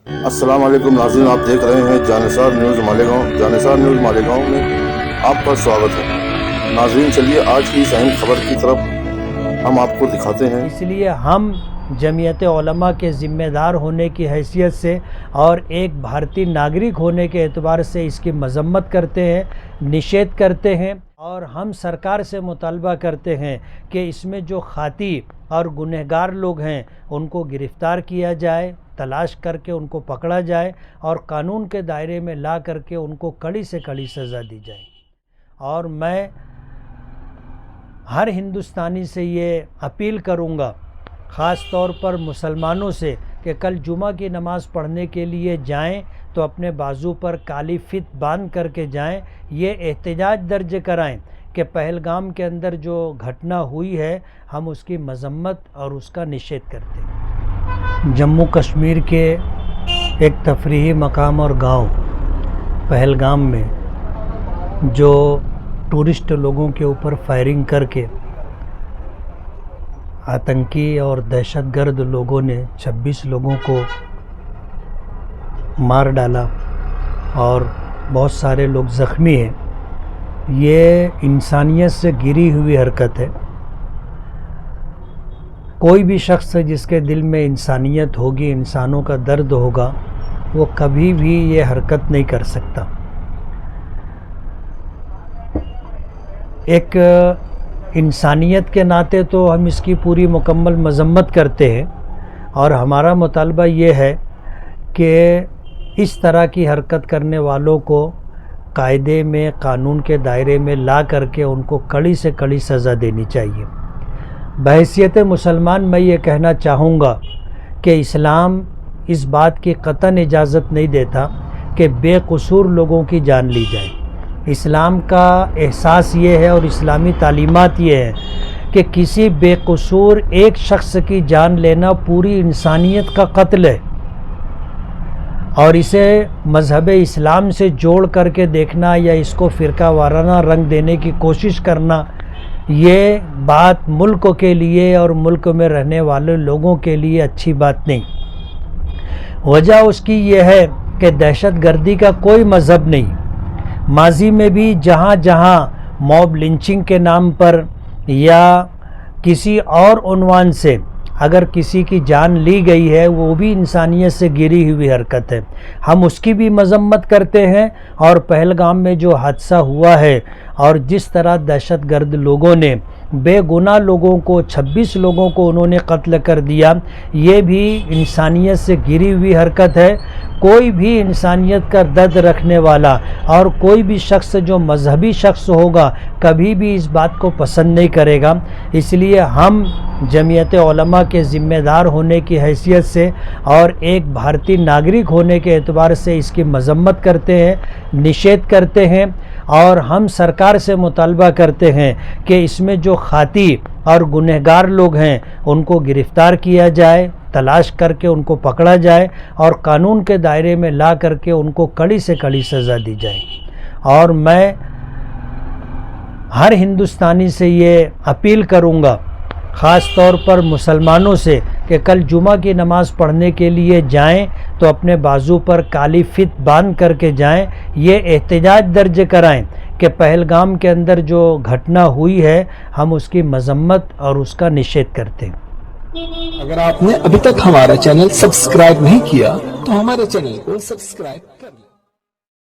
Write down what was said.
अस्सलाम वालेकुम नाज़रीन, आप देख रहे हैं जानिसार न्यूज़ मालेगांव। जानिसार न्यूज़ मालेगांव में आपका स्वागत है। नाज़रीन, चलिए आज की इस अहम खबर की तरफ हम आपको दिखाते हैं। इसलिए हम जमीयत उलमा के ज़िम्मेदार होने की हैसियत से और एक भारतीय नागरिक होने के एतबार से इसकी मजम्मत करते हैं, निषेध करते हैं और हम सरकार से मुतालबा करते हैं कि इसमें जो खाती और गुनहगार लोग हैं उनको गिरफ़्तार किया जाए, तलाश करके उनको पकड़ा जाए और कानून के दायरे में ला करके उनको कड़ी से कड़ी सज़ा दी जाए। और मैं हर हिंदुस्तानी से ये अपील करूँगा, ख़ास तौर पर मुसलमानों से, कि कल जुमा की नमाज़ पढ़ने के लिए जाएं तो अपने बाजू पर काली फित बांध करके जाएं। ये एहतजाज दर्ज कराएं कि पहलगाम के अंदर जो घटना हुई है हम उसकी मजम्मत और उसका निषेध करते हैं। जम्मू कश्मीर के एक तफरीही मकाम और गांव पहलगाम में जो टूरिस्ट लोगों के ऊपर फायरिंग करके आतंकी और दहशतगर्द लोगों ने 26 लोगों को मार डाला और बहुत सारे लोग ज़ख्मी हैं, ये इंसानियत से गिरी हुई हरकत है। कोई भी शख्स जिसके दिल में इंसानियत होगी, इंसानों का दर्द होगा, वो कभी भी ये हरकत नहीं कर सकता। एक इंसानियत के नाते तो हम इसकी पूरी मुकम्मल मजम्मत करते हैं और हमारा मुतालबा ये है कि इस तरह की हरकत करने वालों को कायदे में, कानून के दायरे में ला करके उनको कड़ी से कड़ी सज़ा देनी चाहिए। बहैसियत मुसलमान मैं ये कहना चाहूँगा कि इस्लाम इस बात की कतई इजाज़त नहीं देता कि बेकसूर लोगों की जान ली जाए। इस्लाम का एहसास ये है और इस्लामी तालीमात ये है कि किसी बेकसूर एक शख्स की जान लेना पूरी इंसानियत का कत्ल है और इसे मज़हब इस्लाम से जोड़ करके देखना या इसको फ़िरका वाराना रंग देने की कोशिश करना, ये बात मुल्क के लिए और मुल्क में रहने वाले लोगों के लिए अच्छी बात नहीं। वजह उसकी ये है कि दहशतगर्दी का कोई मज़हब नहीं। माजी में भी जहाँ जहाँ मॉब लिंचिंग के नाम पर या किसी और उन्वान से अगर किसी की जान ली गई है, वो भी इंसानियत से गिरी हुई हरकत है। हम उसकी भी मजम्मत करते हैं और पहलगाम में जो हादसा हुआ है और जिस तरह दहशतगर्द लोगों ने बेगुनाह लोगों को, 26 लोगों को उन्होंने कत्ल कर दिया, ये भी इंसानियत से गिरी हुई हरकत है। कोई भी इंसानियत का दर्द रखने वाला और कोई भी शख्स जो मजहबी शख्स होगा कभी भी इस बात को पसंद नहीं करेगा। इसलिए हम जमीयत उलमा के ज़िम्मेदार होने की हैसियत से और एक भारतीय नागरिक होने के एतबार से इसकी मजम्मत करते हैं, निषेध करते हैं और हम सरकार से मुतालबा करते हैं कि इसमें जो खाती और गुनहगार लोग हैं उनको गिरफ़्तार किया जाए, तलाश करके उनको पकड़ा जाए और कानून के दायरे में ला करके उनको कड़ी से कड़ी सज़ा दी जाए। और मैं हर हिंदुस्तानी से ये अपील करूँगा, ख़ास तौर पर मुसलमानों से, कि कल जुमा की नमाज़ पढ़ने के लिए जाएं तो अपने बाजू पर काली फित बांध करके जाएं। ये एहतजाज दर्ज कराएं कि पहलगाम के अंदर जो घटना हुई है हम उसकी मजम्मत और उसका निषेध करते हैं। अगर आपने अभी तक हमारा चैनल सब्सक्राइब नहीं किया तो हमारे चैनल को सब्सक्राइब कर लें।